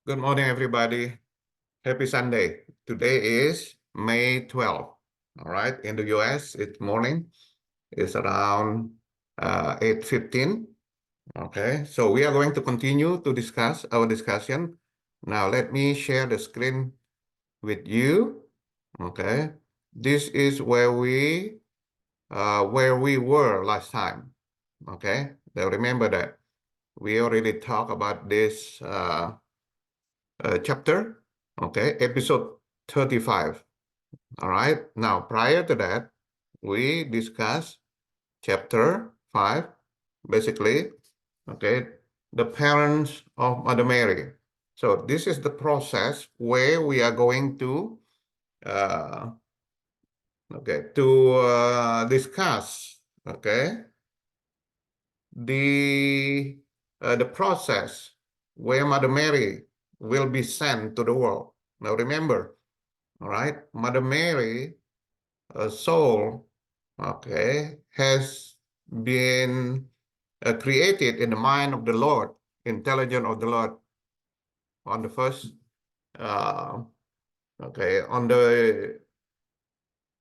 Good morning, everybody. Happy Sunday. Today is May 12th. All right. In the US, it's morning. It's around 8:15. Okay. So we are going to continue to discuss our discussion. Now, let me share the screen with you. Okay. This is where we were last time. Okay. Now remember that we already talked about this chapter, okay, episode 35. All right. Now, prior to that, we discussed chapter 5, basically, okay, the parents of Mother Mary. So this is the process where we are going to, uh, discuss, okay, the the process where Mother Mary will be sent to the world. Now remember, all right, Mother Mary, soul, okay, has been created in the mind of the Lord, intelligence of the Lord on the first, uh, okay, on the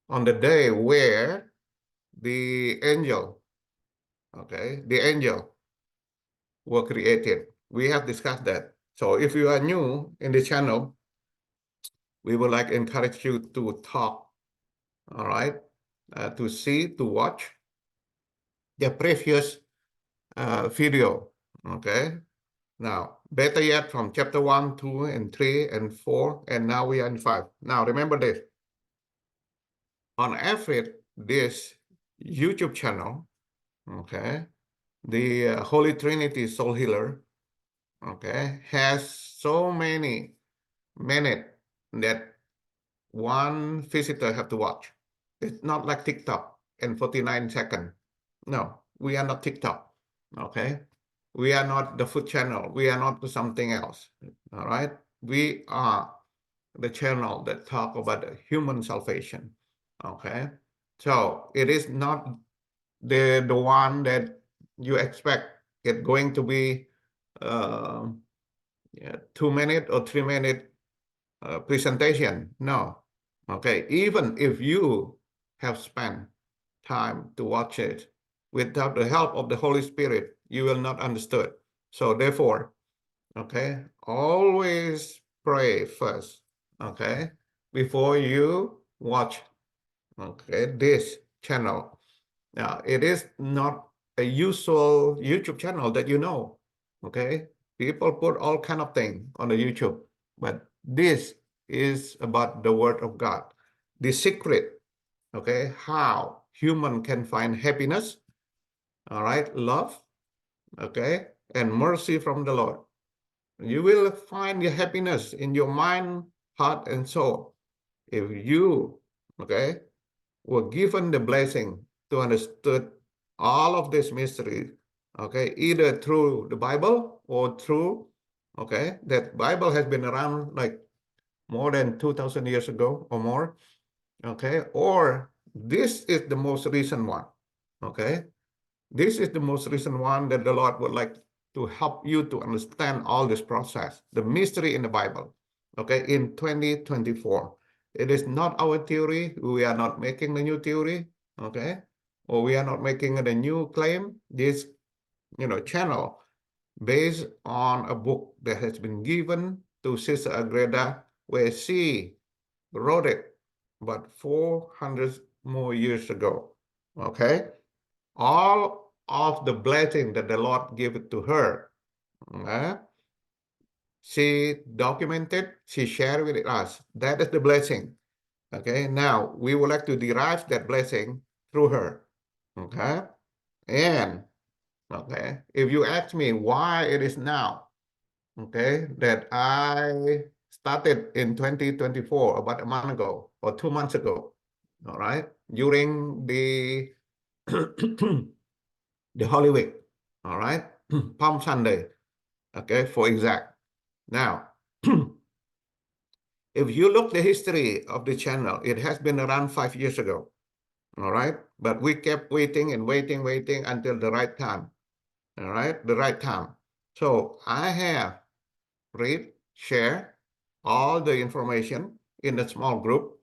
day where the angel, okay, the angel were created. We have discussed that. So if you are new in the channel, we would like to encourage you to talk, all right, to see, to watch the previous video, okay? Now, better yet, from chapter 1, 2, and 3, and 4, and now we are in 5. Now, remember this. On average, this YouTube channel, okay, the Holy Trinity Soul Healer, okay, has so many minutes that one visitor have to watch. It's not like TikTok and 49 seconds. No, we are not TikTok, okay? We are not the food channel. We are not something else, all right? We are the channel that talk about the human salvation, okay? So it is not the one that you expect it going to be uh, 2 minute or 3 minute presentation. No. Okay. Even if you have spent time to watch it without the help of the Holy Spirit, you will not understood. So therefore, okay, always pray first, okay, before you watch, okay, this channel. Now, it is not a usual YouTube channel that you know, okay? People put all kind of things on the YouTube, but this is about the Word of God. The secret, okay, how human can find happiness, all right, love, okay, and mercy from the Lord. You will find your happiness in your mind, heart, and soul if you, okay, were given the blessing to understood all of this mystery, okay, either through the Bible or through, okay, that Bible has been around like more than 2,000 years ago or more, okay, or this is the most recent one, okay. This is the most recent one that the Lord would like to help you to understand all this process, the mystery in the Bible, okay, in 2024. It is not our theory. We are not making the new theory, okay, or we are not making a new claim. This, channel based on a book that has been given to Sister Agreda, where she wrote it about 400 more years ago, okay. All of the blessing that the Lord gave it to her, she documented, she shared with us. That is the blessing. Okay, now we would like to derive that blessing through her. Okay, and okay, if you ask me why it is now, okay, that I started in 2024, about a month ago or 2 months ago, all right, during the the Holy Week, all right, Palm Sunday, okay, for exact. Now, if you look the history of the channel, it has been around 5 years ago, all right, but we kept waiting and waiting until the right time, all right, the right time. So I have read share all the information in a small group.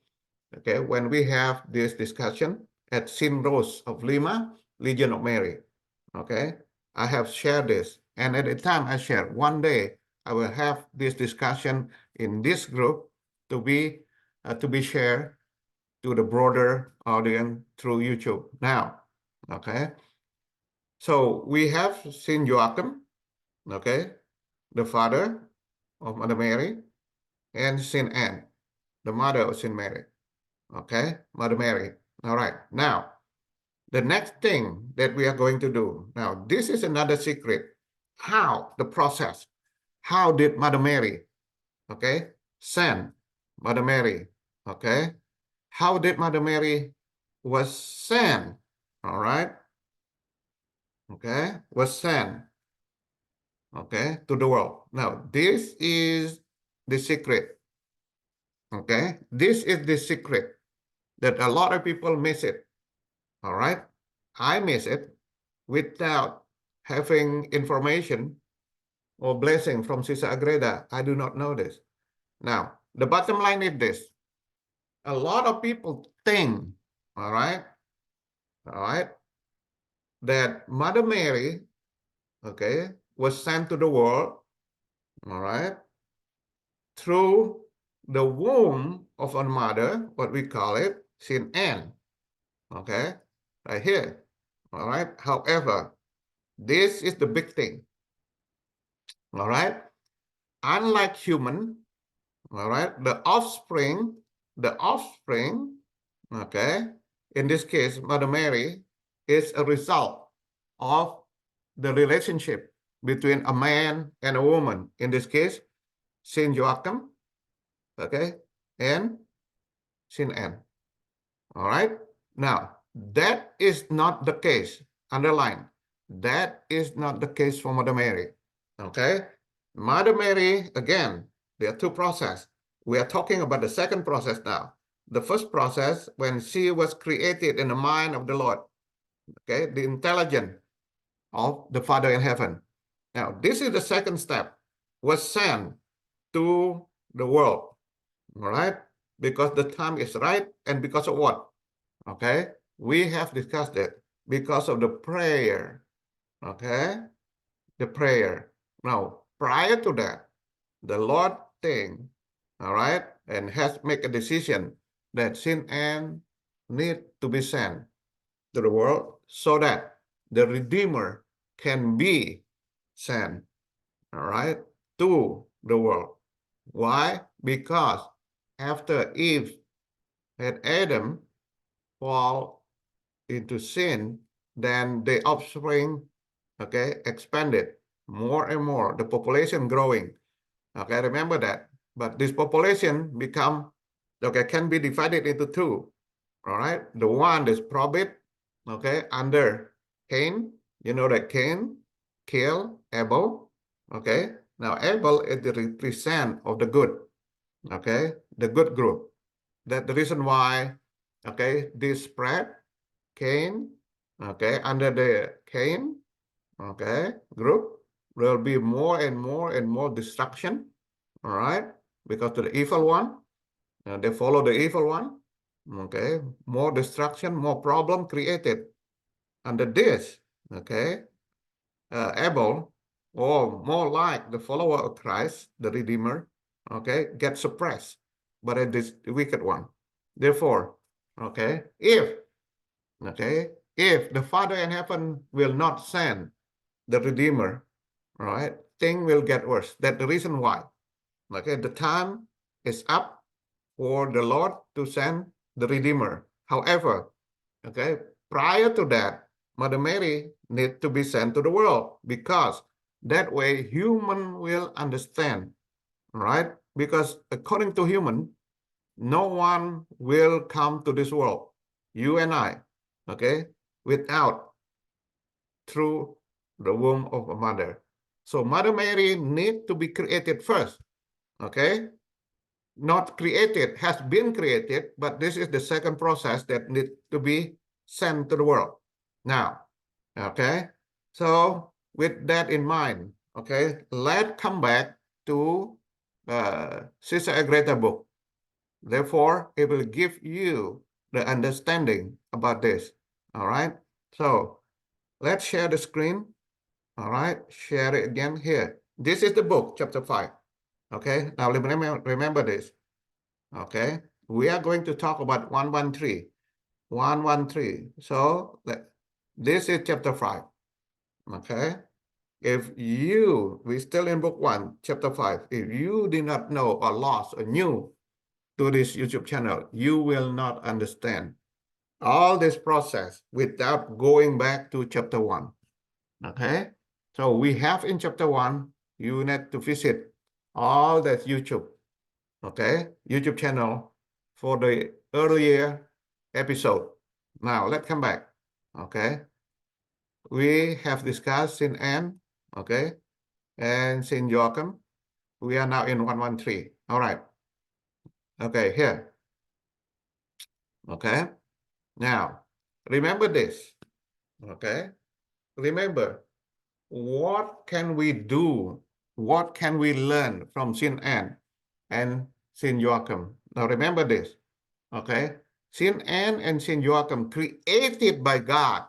Okay, when we have this discussion at St. Rose of Lima, Legion of Mary. Okay, I have shared this, and at the time I shared, one day I will have this discussion in this group to be shared to the broader audience through YouTube now. Okay, so we have Saint Joachim, okay, the father of Mother Mary, and Saint Anne, the mother of Saint Mary. Okay, Mother Mary. All right, now the next thing that we are going to do now, this is another secret. How the process? How did Mother Mary, okay, send Mother Mary? Okay, how did Mother Mary was sent? All right, okay, was sent, okay, to the world. Now this is the secret. Okay, this is the secret that a lot of people miss it. All right, I miss it without having information or blessing from Sister Agreda. I do not know this. Now, the bottom line is this. A lot of people think, all right, that Mother Mary, okay, was sent to the world, all right, through the womb of a mother, what we call it, Saint Anne, okay, right here, all right. However, this is the big thing, all right. Unlike human, all right, the offspring, okay, in this case, Mother Mary is a result of the relationship between a man and a woman. In this case, Saint Joachim, okay, and Saint Anne. All right. Now, that is not the case. Underline. That is not the case for Mother Mary. Okay. Mother Mary, again, there are two processes. We are talking about the second process now. The first process, when she was created in the mind of the Lord, okay, the intelligence of the Father in heaven. Now, this is the second step, was sent to the world, all right? Because the time is right, and because of what? Okay, we have discussed it. Because of the prayer, okay? The prayer. Now, prior to that, the Lord think, all right, and has made a decision that Saint Anne need to be sent to the world so that the Redeemer can be sent, all right, to the world. Why? Because after Eve and Adam fall into sin, then the offspring, okay, expanded more and more, the population growing. Okay, remember that. But this population become, okay, can be divided into two. All right, the one is probate, okay, under Cain. You know that Cain killed Abel. Okay, now Abel is the represent of the good. Okay, the good group. That's the reason why, okay, this spread Cain, okay, under the Cain, okay, group, there will be more and more and more destruction, all right, because of the evil one, they follow the evil one, okay, more destruction, more problem created under this, okay, Abel, or more like the follower of Christ, the Redeemer, okay, get suppressed by this wicked one. Therefore, okay, if the Father in heaven will not send the Redeemer, right, thing will get worse. That's the reason why. Okay, the time is up for the Lord to send the Redeemer. However, okay, prior to that, Mother Mary needs to be sent to the world, because that way human will understand, right? Because according to human, no one will come to this world, you and I, okay, without through the womb of a mother. So Mother Mary needs to be created first, okay? Not created, has been created, but this is the second process that needs to be sent to the world. Now, okay? So with that in mind, okay, let's come back to Sister Agreta book. Therefore, it will give you the understanding about this. All right. So let's share the screen. All right. Share it again here. This is the book, chapter 5. Okay. Now remember this. Okay. We are going to talk about 113. 113. So this is chapter 5. Okay. If we're still in book 1, chapter 5. If you did not know or lost or new to this YouTube channel, you will not understand all this process without going back to chapter 1. Okay. So we have in chapter 1, you need to visit all that YouTube. Okay. YouTube channel for the earlier episode. Now let's come back. Okay. We have discussed Sin Anne. Okay. And Sin Joachim. We are now in 113. All right. Okay, here. Okay. Now, remember this. Okay. Remember, what can we do? What can we learn from Sin Anne and Sin Joachim? Now, remember this. Okay. Sin Anne and Sin Joachim created by God.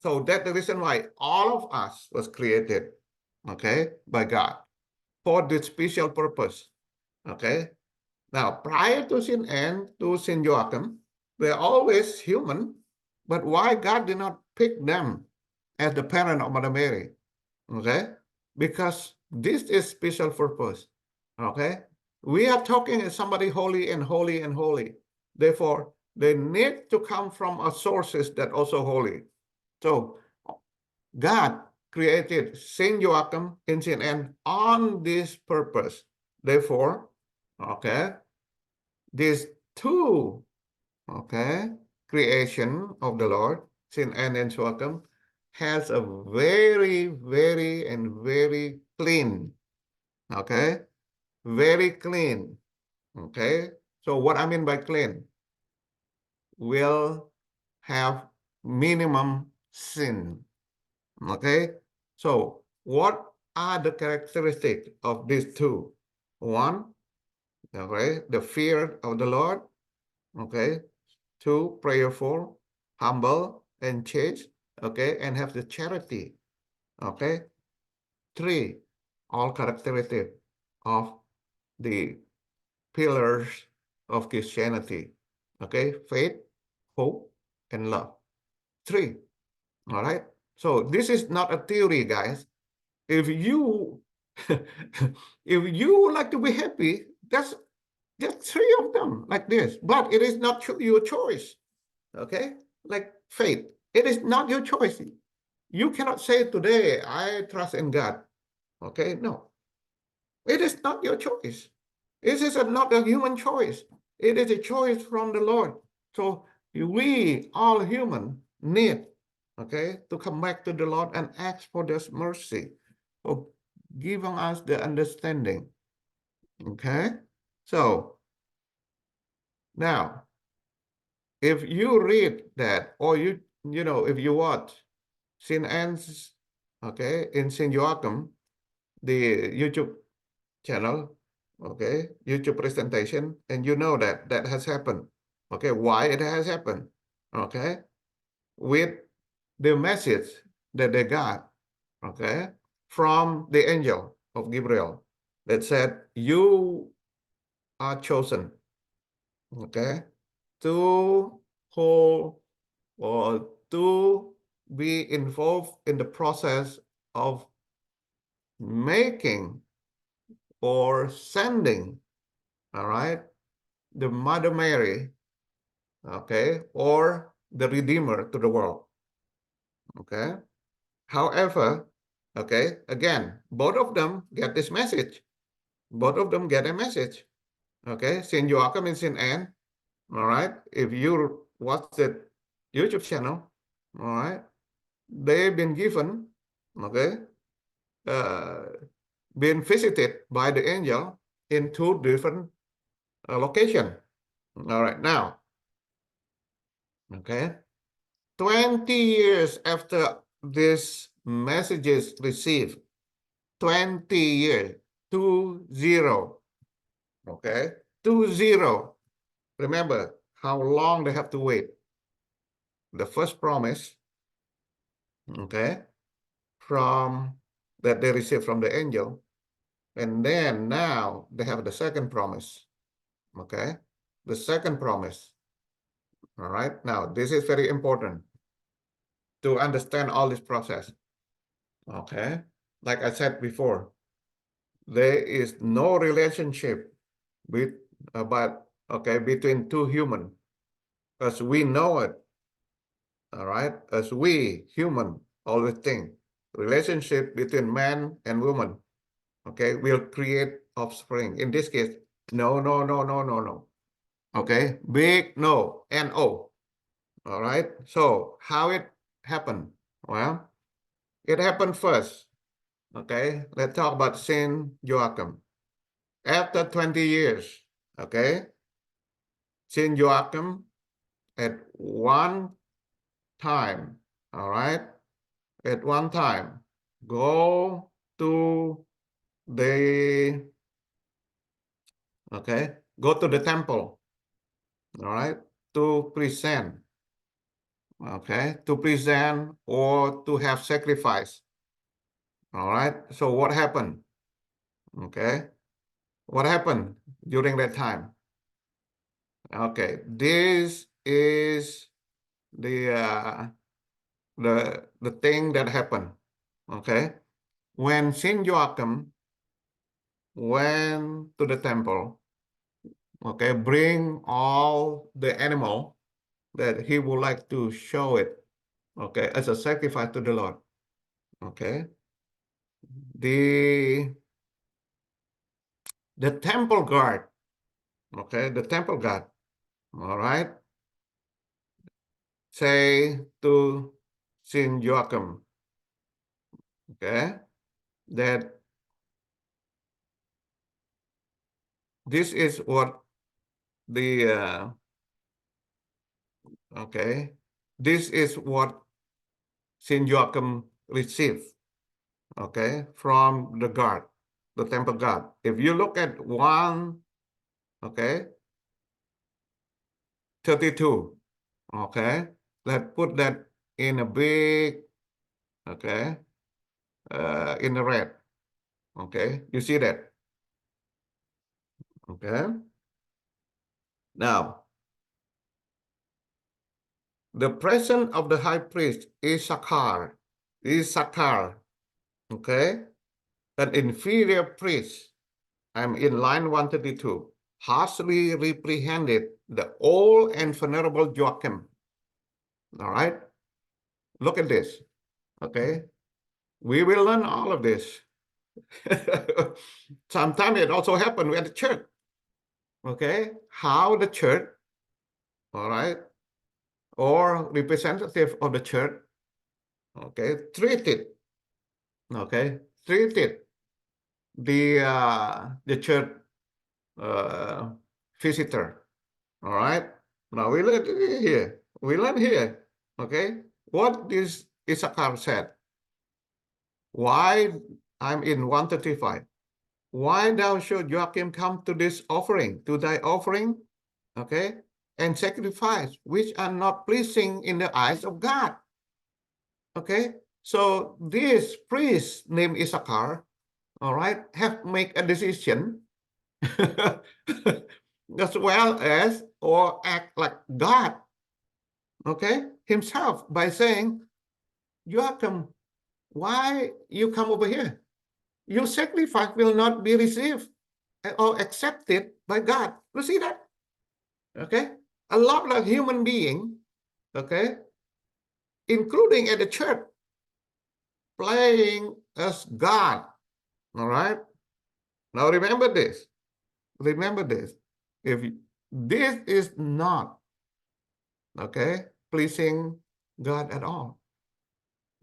So that's the reason why all of us was created, okay, by God for this special purpose. Okay. Now, prior to Sin Anne, to Sin Joachim, they're always human, but why God did not pick them as the parent of Mother Mary? Okay, because this is special purpose. Okay, we are talking as somebody holy and holy and holy. Therefore, they need to come from a sources that also holy. So, God created Saint Joachim and Saint Anne on this purpose. Therefore, okay, these two, okay, creation of the Lord, Saint Anne and Joachim, has a very, very, and very clean, okay, very clean, okay. So what I mean by clean, will have minimum sin, okay. So what are the characteristics of these two? One, okay, the fear of the Lord, okay. Two, prayerful, humble, and chaste, okay, and have the charity, okay. Three, all characteristic of the pillars of Christianity, okay, faith, hope, and love. Three, all right. So this is not a theory, guys. If you if you would like to be happy, that's just three of them like this, but it is not your choice. Okay, like faith, it is not your choice. You cannot say today, I trust in God. Okay, no, it is not your choice. It is not a human choice. It is a choice from the Lord. So we, all human, need, okay, to come back to the Lord and ask for this mercy, for giving us the understanding. Okay, so now, if you read that, or you know, if you watch Saint Anne's, okay, in Saint Joachim, the YouTube channel, okay, YouTube presentation, and you know that that has happened. Okay, why it has happened? Okay, with the message that they got, okay, from the angel of Gabriel that said, you are chosen, okay, to hold or to be involved in the process of making or sending, all right, the Mother Mary, okay, or the Redeemer to the world, okay. However, okay, again, both of them get this message. Both of them get a message, okay. Saint Joachim and Saint Anne, all right. If you watch the YouTube channel, all right, they've been given, okay, been visited by the angel in two different locations. All right, now, okay, 20 years after this messages received, 20 years, 20, Okay, 2-0. Remember how long they have to wait. The first promise, okay, from that they received from the angel, and then now they have the second promise. Okay, the second promise. All right, now this is very important to understand all this process. Okay, like I said before, there is no relationship with between two human as we know it. All right, as we human always think relationship between man and woman, okay, will create offspring. In this case, no, no, no, no, no, no. Okay, big no, no. All right, so how it happened? Well, it happened first. Okay, let's talk about Saint Joachim. After 20 years, okay, Saint Joachim at one time, all right, at one time, go to the, okay, go to the temple, all right, to present, okay, to present or to have sacrifice, all right. So what happened? Okay, what happened during that time? Okay, this is the the thing that happened. Okay, when Saint Joachim went to the temple, okay, bring all the animal that he would like to show it, okay, as a sacrifice to the Lord. Okay, the temple guard, okay, the temple guard, all right, say to Saint Joachim, okay, that this is what the okay, this is what Saint Joachim received, okay, from the guard, the temple guard. If you look at 1, okay, 32, okay, let's put that in a big, okay, in the red, okay, you see that, okay. Now, the presence of the high priest is Issachar, okay, an inferior priest. I'm in line 132. Harshly reprehended the old and venerable Joachim. All right, look at this. Okay, we will learn all of this. Sometimes it also happened at the church. Okay, how the church, all right, or representative of the church, okay, treated the church visitor. All right. Now we learn here. We learn here. Okay. What this Issachar said. Why I'm in 135. Why thou should Joachim come to this offering, to thy offering, okay, and sacrifice, which are not pleasing in the eyes of God. Okay. So this priest named Issachar, all right, have make a decision as well as or act like God, okay, himself by saying, Joachim, why you come over here? Your sacrifice will not be received or accepted by God. You see that? Okay, a lot of human being, okay, including at the church, playing as God. All right. Now remember this. Remember this. If this is not, okay, pleasing God at all.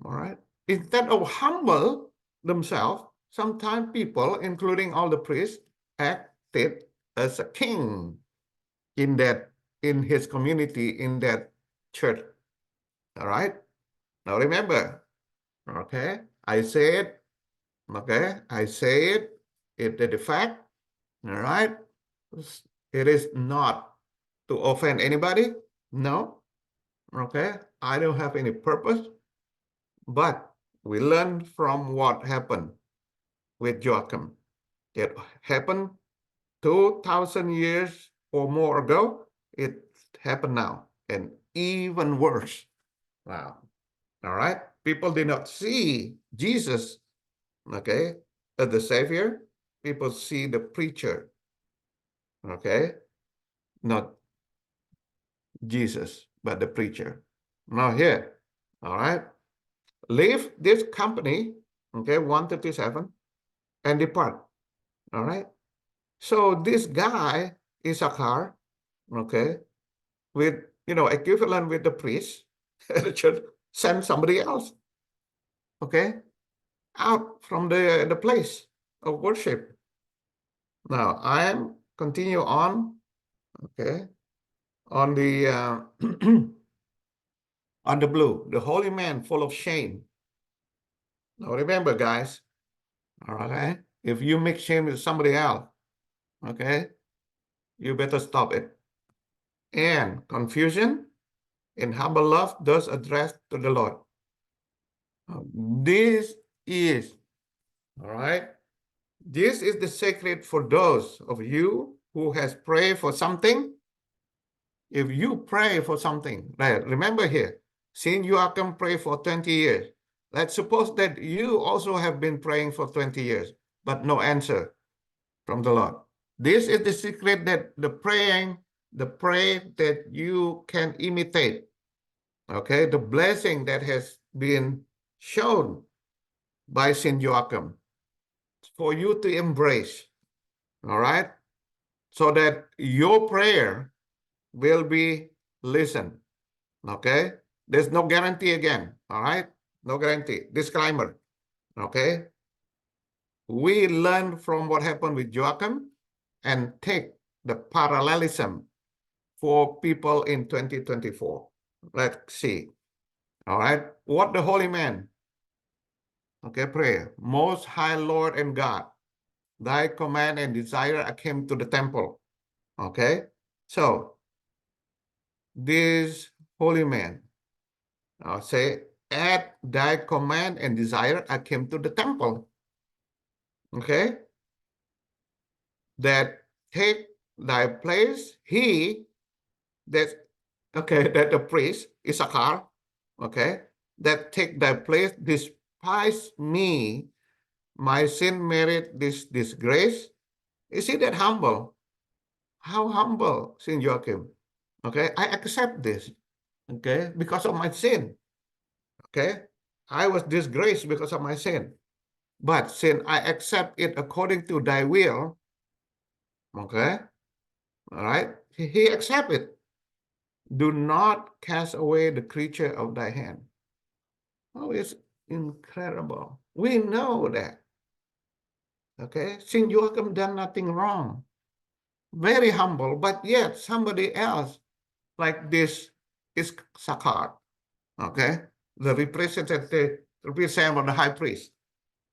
All right. Instead of humble themselves, sometimes people, including all the priests, acted as a king in his community, in that church. All right. Now remember, okay, I said, okay, I said it the fact, all right. It is not to offend anybody. No. Okay. I don't have any purpose. But we learn from what happened with Joachim. It happened 2,000 years or more ago. It happened now, and even worse. Wow. All right. People did not see Jesus, okay, as the Savior. People see the preacher, okay, not Jesus, but the preacher. Now here, all right, leave this company, okay, 137, and depart. All right. So this guy, Issachar, okay, with, equivalent with the priest, should send somebody else, okay, out from the place of worship. Now, I am continue on, okay, on the on the blue, the holy man full of shame. Now, remember, guys, all right, if you mix shame with somebody else, okay, you better stop it. And confusion in humble love does address to the Lord. This is, all right, this is the secret for those of you who has prayed for something. If you pray for something, right, remember here, since you are come pray for 20 years, let's suppose that you also have been praying for 20 years, but no answer from the Lord. This is the secret that the prayer that you can imitate. Okay, the blessing that has been shown by Saint Joachim for you to embrace, all right, so that your prayer will be listened. Okay, there's no guarantee again, all right, no guarantee. Disclaimer, okay, we learn from what happened with Joachim and take the parallelism for people in 2024. Let's see, all right, what the holy man, okay, pray. Most high Lord and God, thy command and desire I came to the temple. Okay, so this holy man say, at thy command and desire I came to the temple. Okay, that take thy place, he that, okay, that the priest Issachar, okay, that take thy place, despise me, my sin merit this disgrace. Is he that humble? How humble, Saint Joachim? Okay, I accept this, okay, because of my sin. Okay, I was disgraced because of my sin, but since I accept it according to thy will, okay, all right, he accept it. Do not cast away the creature of thy hand. Oh, it's incredible. We know that. Okay, Saint Joachim done nothing wrong. Very humble, but yet somebody else like this is Issachar. Okay, the representative of the high priest.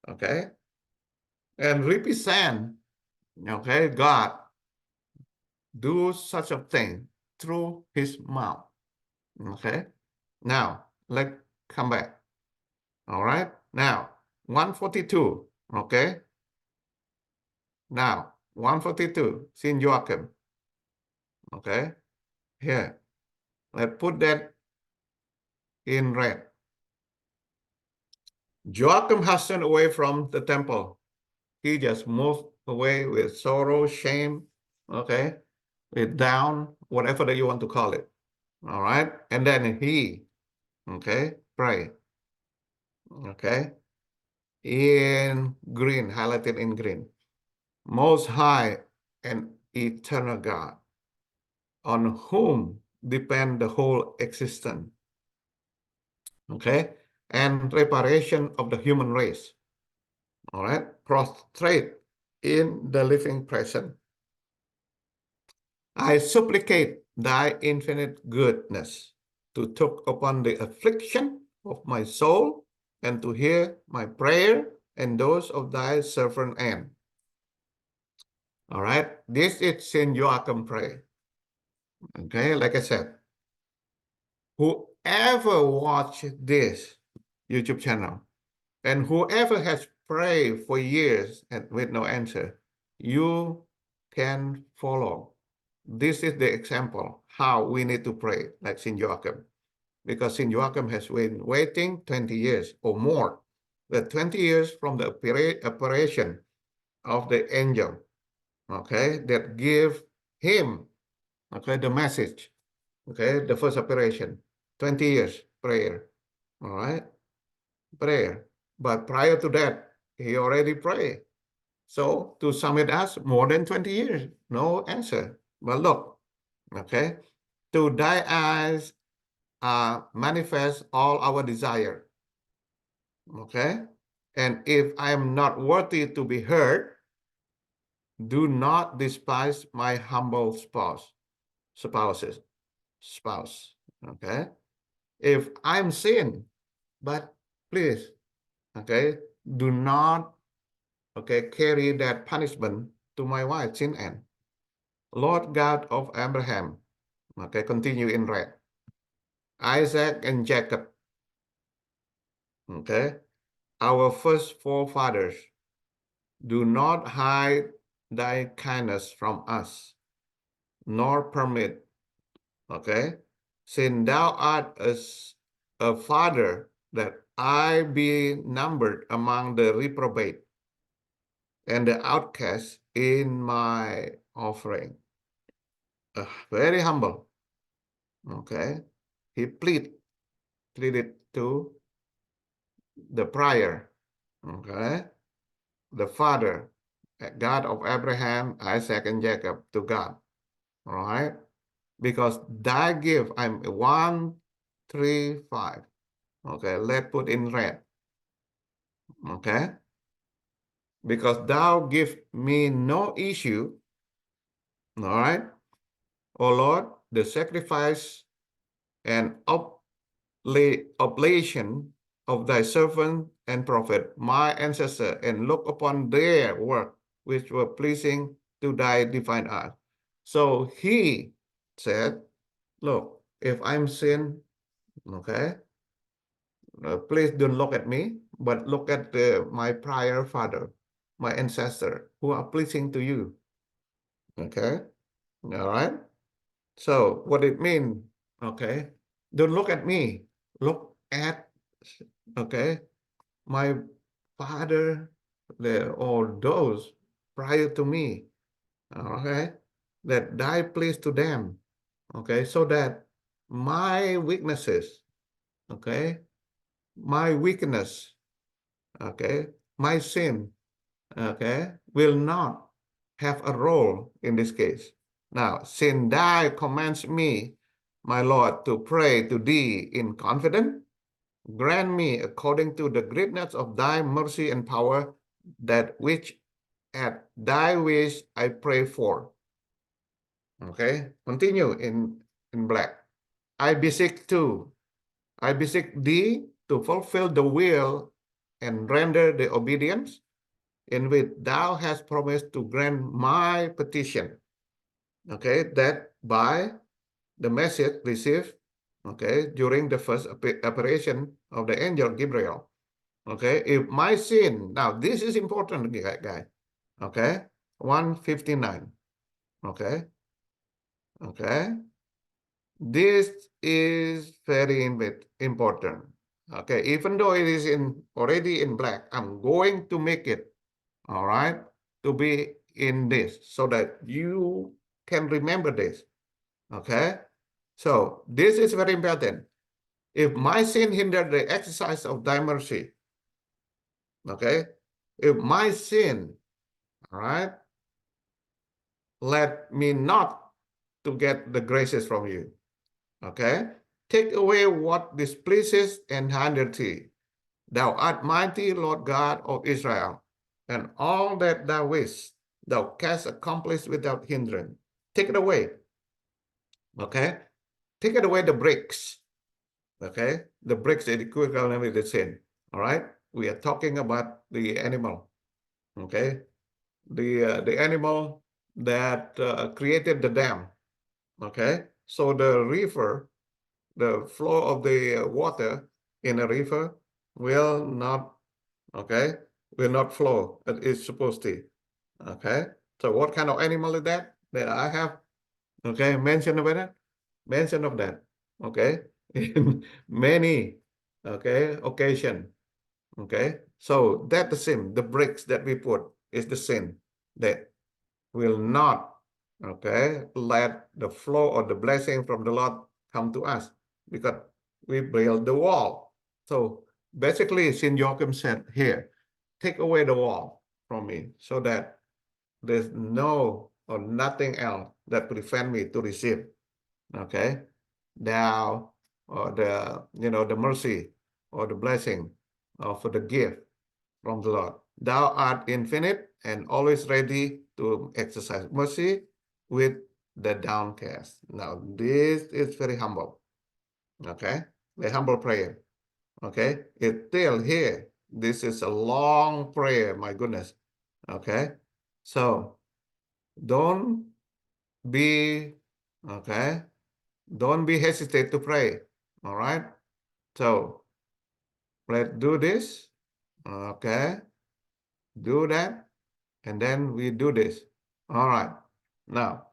Okay, and represent, okay, God do such a thing through his mouth. Okay, now let's come back. All right, now 142. Okay, now 142, Saint Joachim. Okay, here, let's put that in red. Joachim hastened away from the temple. He just moved away with sorrow, shame, okay, with down, whatever that you want to call it. All right, and then he, okay, pray, okay, in green, highlighted in green. Most high and eternal God, on whom depend the whole existence, okay, and reparation of the human race. All right, prostrate in the living present. I supplicate thy infinite goodness to take upon the affliction of my soul and to hear my prayer and those of thy servant Anne. All right. This is Saint Joachim pray. Okay, like I said, whoever watch this YouTube channel and whoever has prayed for years and with no answer, you can follow. This is the example how we need to pray like Saint Joachim, because Saint Joachim has been waiting 20 years or more. The 20 years from the apparition of the angel, okay, that give him, okay, the message, okay, the first apparition, 20 years prayer, all right, prayer. But prior to that, he already prayed. So to sum it up, more than 20 years, no answer. But look, okay, to thy eyes manifest all our desire, okay? And if I am not worthy to be heard, do not despise my humble spouses, okay? If I'm sin, but please, okay, do not, okay, carry that punishment to my wife, Sin Ann. Lord God of Abraham, okay, continue in red. Isaac and Jacob, okay, our first forefathers, do not hide thy kindness from us, nor permit, okay, since thou art a father, that I be numbered among the reprobate and the outcast in my offering. Very humble, okay. He pleaded to the prior, okay, the father, God of Abraham, Isaac, and Jacob, to God, all right? Because thy gift, I'm 1, 3, 5. Okay, let's put in red. Okay, because thou give me no issue, all right, O Lord, the sacrifice and oblation of thy servant and prophet, my ancestor, and look upon their work, which were pleasing to thy divine art. So he said, look, if I'm sin, okay, please don't look at me, but look at my prior father, my ancestor, who are pleasing to you. Okay, all right. So what it means, okay, don't look at me, look at, okay, my father, or those prior to me, okay, that thy please to them, okay, so that my weaknesses, okay, my weakness, okay, my sin, okay, will not have a role in this case. Now, since thou commands me, my Lord, to pray to thee in confidence, grant me, according to the greatness of thy mercy and power, that which at thy wish I pray for. Okay, continue in black. I beseech thee to fulfill the will and render the obedience in which thou hast promised to grant my petition. Okay, that by the message received, okay, during the first apparition of the angel Gabriel. Okay, if my sin, now this is important, guys. Okay, 159. Okay, okay, this is very important. Okay, even though it is already in black, I'm going to make it, all right, to be in this so that you can remember this. Okay, so this is very important. If my sin hinder the exercise of thy mercy, okay, if my sin, all right, let me not to get the graces from you, okay, take away what displeases and hinder thee. Thou art mighty, Lord God of Israel, and all that thou wish thou canst accomplish without hindrance. Take it away, okay, take it away the bricks, okay, the bricks is equivalent with the sin, all right. We are talking about the animal, okay, the animal that created the dam. Okay, so the river, the flow of the water in a river will not, okay, will not flow as it's supposed to. Okay, so what kind of animal is that I have, okay, mention about it? Mention of that, okay, in many, okay, occasion. Okay, so that's the sin. The bricks that we put is the sin that will not, okay, let the flow or the blessing from the Lord come to us because we build the wall. So basically, St. Joachim said here, take away the wall from me so that there's no or nothing else that prevent me to receive, okay, thou or the, the mercy or the blessing for the gift from the Lord. Thou art infinite and always ready to exercise mercy with the downcast. Now, this is very humble, okay? The humble prayer, okay? It's still here. This is a long prayer, my goodness, okay? So, don't be, okay? Don't be hesitate to pray, all right? So, let's do this, okay? Do that, and then we do this. All right. Now,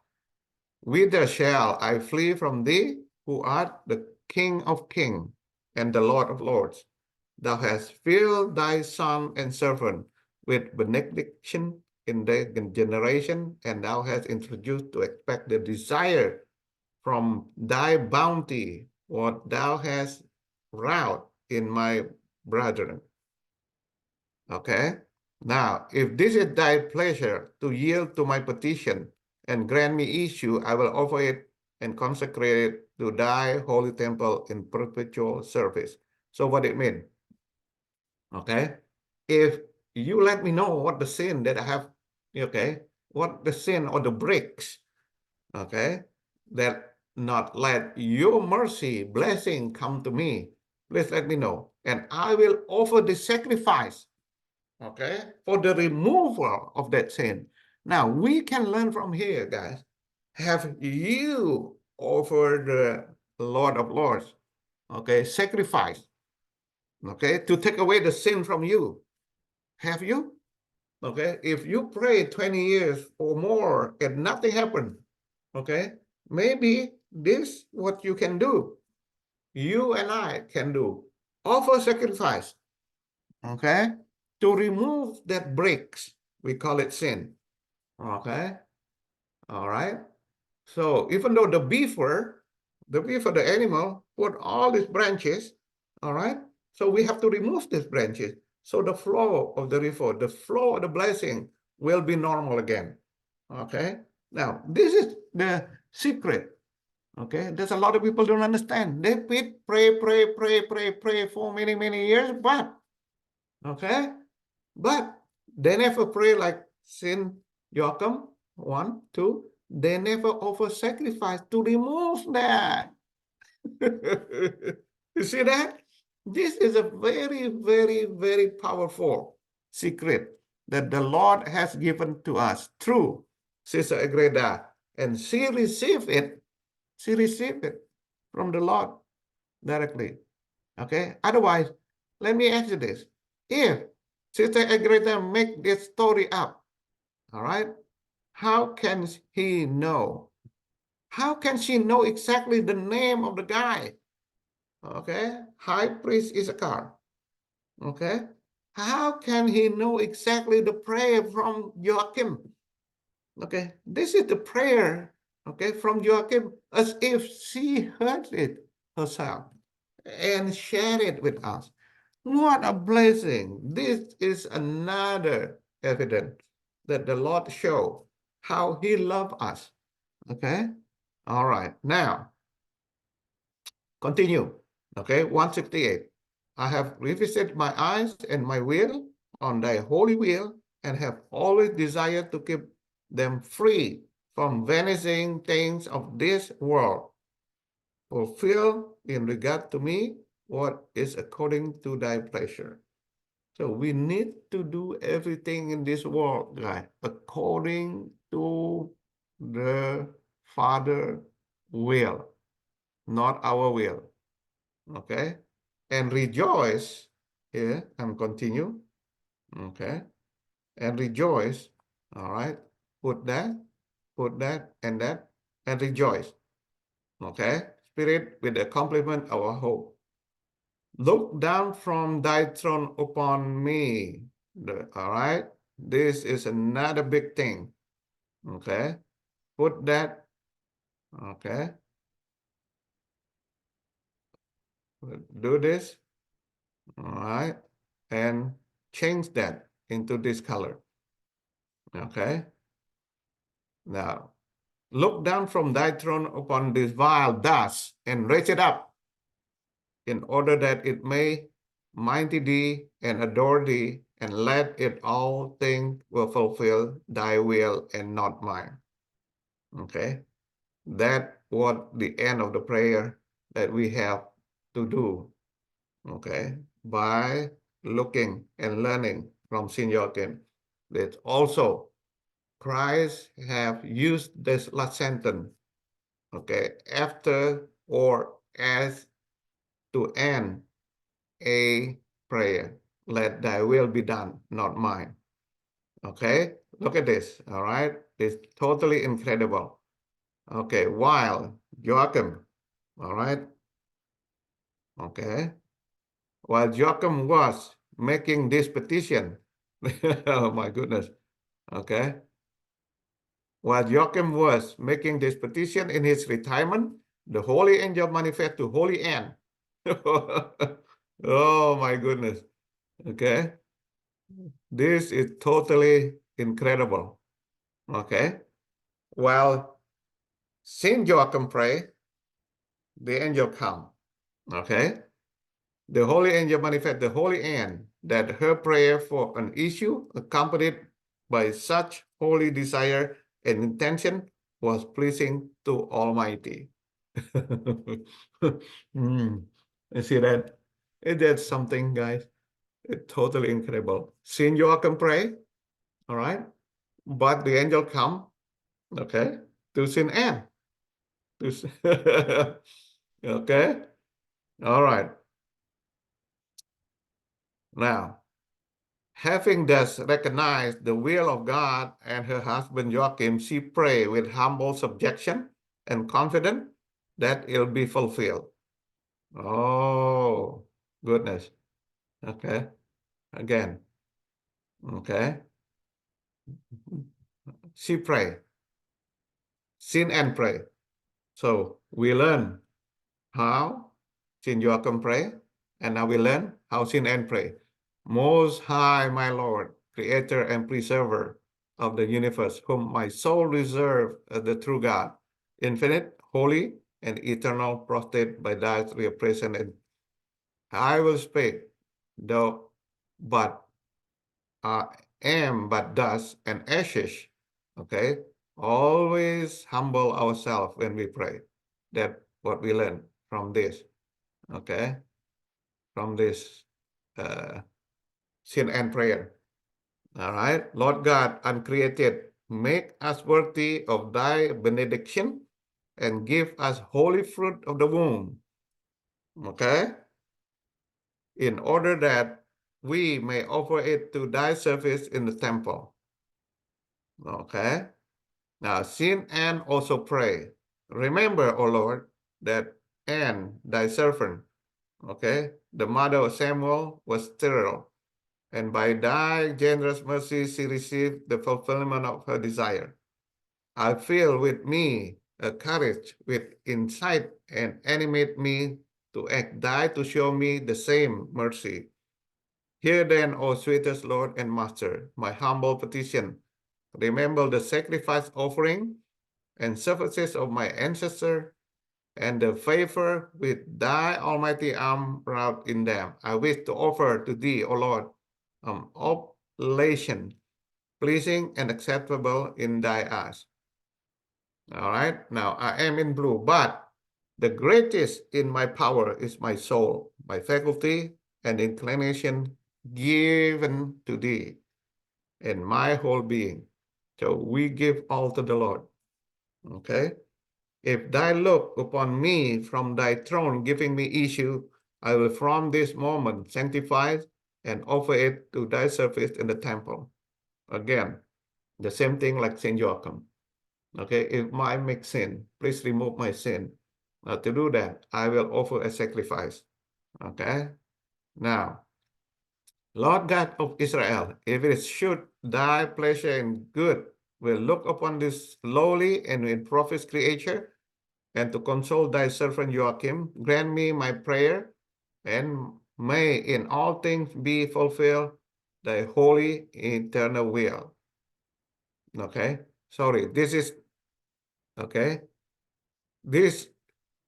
whither shall I flee from thee, who art the King of kings and the Lord of lords? Thou hast filled thy son and servant with benediction in the generation, and thou hast introduced to expect the desire from thy bounty what thou hast wrought in my brethren. Okay? Now, if this is thy pleasure to yield to my petition and grant me issue, I will offer it and consecrate it to thy holy temple in perpetual service. So what it mean? Okay? If you let me know what the sin that I have, okay, what the sin or the breaks, okay, that not let your mercy, blessing come to me, please let me know. And I will offer the sacrifice, okay, for the removal of that sin. Now, we can learn from here, guys. Have you offered the Lord of Lords, okay, sacrifice, okay, to take away the sin from you? Have you? Okay, if you pray 20 years or more and nothing happened, okay, maybe this what you can do. You and I can do. Offer sacrifice, okay, to remove that breaks. We call it sin. Okay. All right. So even though the beaver, the animal, put all these branches, all right. So we have to remove these branches. So the flow of the river, the flow of the blessing will be normal again. Okay. Now, this is the secret. Okay. There's a lot of people don't understand. They pray for many, many years, but, okay. But they never pray like Saint Joachim, 1, 2. They never offer sacrifice to remove that. You see that? This is a very, very, very powerful secret that the Lord has given to us through Sister Agreda. And she received it. She received it from the Lord directly. Okay? Otherwise, let me ask you this. If Sister Agreda make this story up, all right, how can he know? How can she know exactly the name of the guy? Okay, High Priest Issachar. Okay, how can he know exactly the prayer from Joachim? Okay, this is the prayer, okay, from Joachim, as if she heard it herself and shared it with us. What a blessing. This is another evidence that the Lord showed how he loved us. Okay? All right. Now, continue. Okay, 168. I have revisited my eyes and my will on thy holy will and have always desired to keep them free from vanishing things of this world. Fulfill in regard to me what is according to thy pleasure. So we need to do everything in this world, guys, according to to the Father will, not our will. Okay? And rejoice, here, and continue. Okay? And rejoice, all right? Put that, and that, and rejoice. Okay? Spirit, with the accomplishment of our hope. Look down from thy throne upon me. All right? This is another big thing. Okay? Put that, okay? Do this, all right? And change that into this color. Okay? Now, look down from thy throne upon this vile dust and raise it up, in order that it may mighty thee and adore thee, and let it all things will fulfill thy will and not mine. Okay? That what the end of the prayer that we have to do. Okay? By looking and learning from St. Joachim. That also Christ have used this last sentence, okay, after or as to end a prayer. Let thy will be done, not mine. Okay, look at this, all right? It's totally incredible. Okay, while Joachim, all right? Okay, while Joachim was making this petition, oh my goodness, okay? While Joachim was making this petition in his retirement, the holy angel manifest to Holy Anne. Oh my goodness. Okay. This is totally incredible. Okay. While Saint Joachim pray, the angel come. Okay. The holy angel manifest the Holy Anne, that her prayer for an issue accompanied by such holy desire and intention was pleasing to Almighty. You see that? That's something, guys. It's totally incredible. Saint Joachim pray, all right? But the angel come, okay, to Saint Anne. Okay? All right. Now, having thus recognized the will of God and her husband Joachim, she prayed with humble subjection and confident that it'll be fulfilled. Oh, goodness. Okay. Again. Okay. She pray. Sin and pray. So we learn how Saint Joachim pray, and now we learn how Saint Anne pray. Most High, my Lord, Creator and Preserver of the universe, whom my soul reserve as the true God, infinite, holy, and eternal, prostrate by thy three present, and I will speak, though but am but dust and ashes. Okay, always humble ourselves when we pray. That's what we learn from this. Okay, from this sin and prayer. All right, Lord God, uncreated, make us worthy of thy benediction and give us holy fruit of the womb. Okay, in order that we may offer it to thy service in the temple. Okay, now Saint Anne also pray. Remember, O Lord, that Anne, thy servant, okay, the mother of Samuel, was sterile, and by thy generous mercy she received the fulfillment of her desire. I feel with me a courage with insight and animate me to act thy to show me the same mercy. Hear then, O sweetest Lord and Master, my humble petition. Remember the sacrifice offering and services of my ancestor, and the favor with thy almighty arm wrought in them. I wish to offer to thee, O Lord, oblation, pleasing and acceptable in thy eyes. All right, now I am in blue, but the greatest in my power is my soul, my faculty and inclination given to thee, and my whole being. So we give all to the Lord. Okay. If thou look upon me from thy throne, giving me issue, I will from this moment sanctify and offer it to thy service in the temple. Again, the same thing like Saint Joachim. Okay, if I make sin, please remove my sin. To do that, I will offer a sacrifice. Okay, now, Lord God of Israel, if it should thy pleasure and good, will look upon this lowly and in prophets creature, and to console thy servant Joachim, grant me my prayer, and may in all things be fulfilled thy holy eternal will. Okay, sorry, this is, okay, this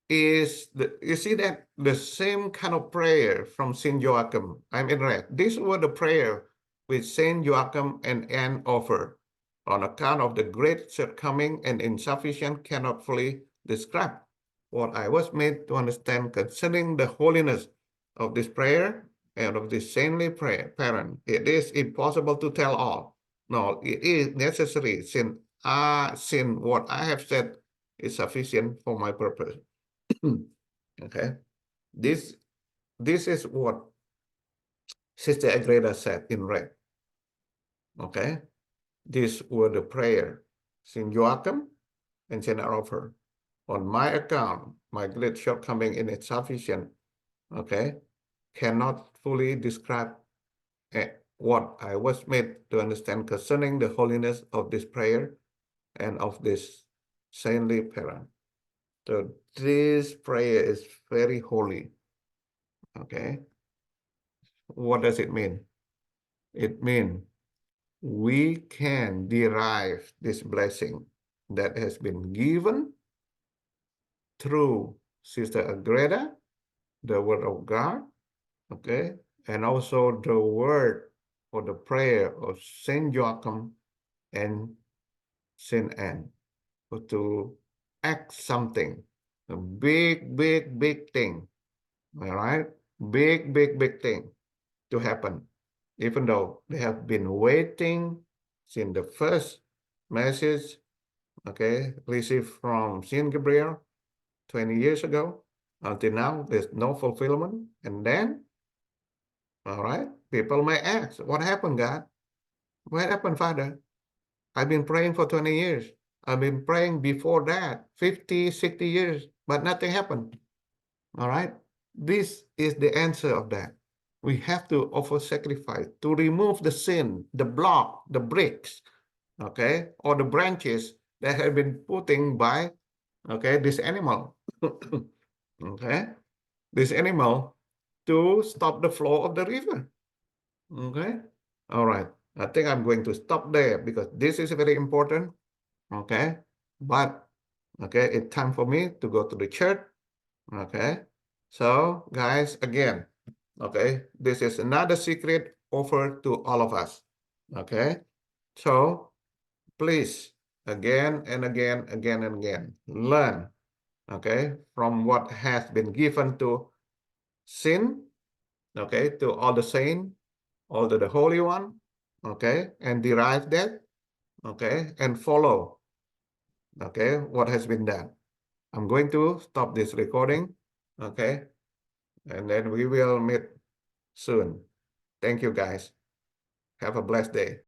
is the, you see that the same kind of prayer from Saint Joachim. I'm in red. This was the prayer which Saint Joachim and Anne offered. On account of the great shortcoming and insufficient, cannot fully describe what I was made to understand concerning the holiness of this prayer and of this saintly prayer parent. It is impossible to tell all. No, it is necessary, since what I have said is sufficient for my purpose. Okay, this is what Sister Agreda said in red. Okay, these were the prayer Saint Joachim and Saint Arthur. On my account, my great shortcoming in insufficient, okay, cannot fully describe what I was made to understand concerning the holiness of this prayer and of this saintly parent. So this prayer is very holy. Okay, what does it mean? It means we can derive this blessing that has been given through Sister Agreda, the Word of God, okay, and also the word or the prayer of Saint Joachim and Saint Anne, to act something, a big, big, big thing, all right, big, big, big thing to happen, even though they have been waiting since the first message, okay, received from Saint Gabriel 20 years ago until now. There's no fulfillment. And then, all right, people may ask, what happened, God? What happened, Father? I've been praying for 20 years. I've been praying before that, 50, 60 years, but nothing happened. All right, this is the answer of that. We have to offer sacrifice to remove the sin, the block, the bricks, okay, or the branches that have been putting by, okay, this animal, okay, this animal, to stop the flow of the river. Okay, all right. I think I'm going to stop there because this is very important. Okay, but okay, it's time for me to go to the church. Okay, so guys, again, okay, this is another secret offered to all of us. Okay, so please, again and again, again and again, learn, okay, from what has been given to sin, okay, to all the saints, all to the Holy One, okay, and derive that, okay, and follow, okay, what has been done. I'm going to stop this recording, okay, and then we will meet soon. Thank you, guys. Have a blessed day.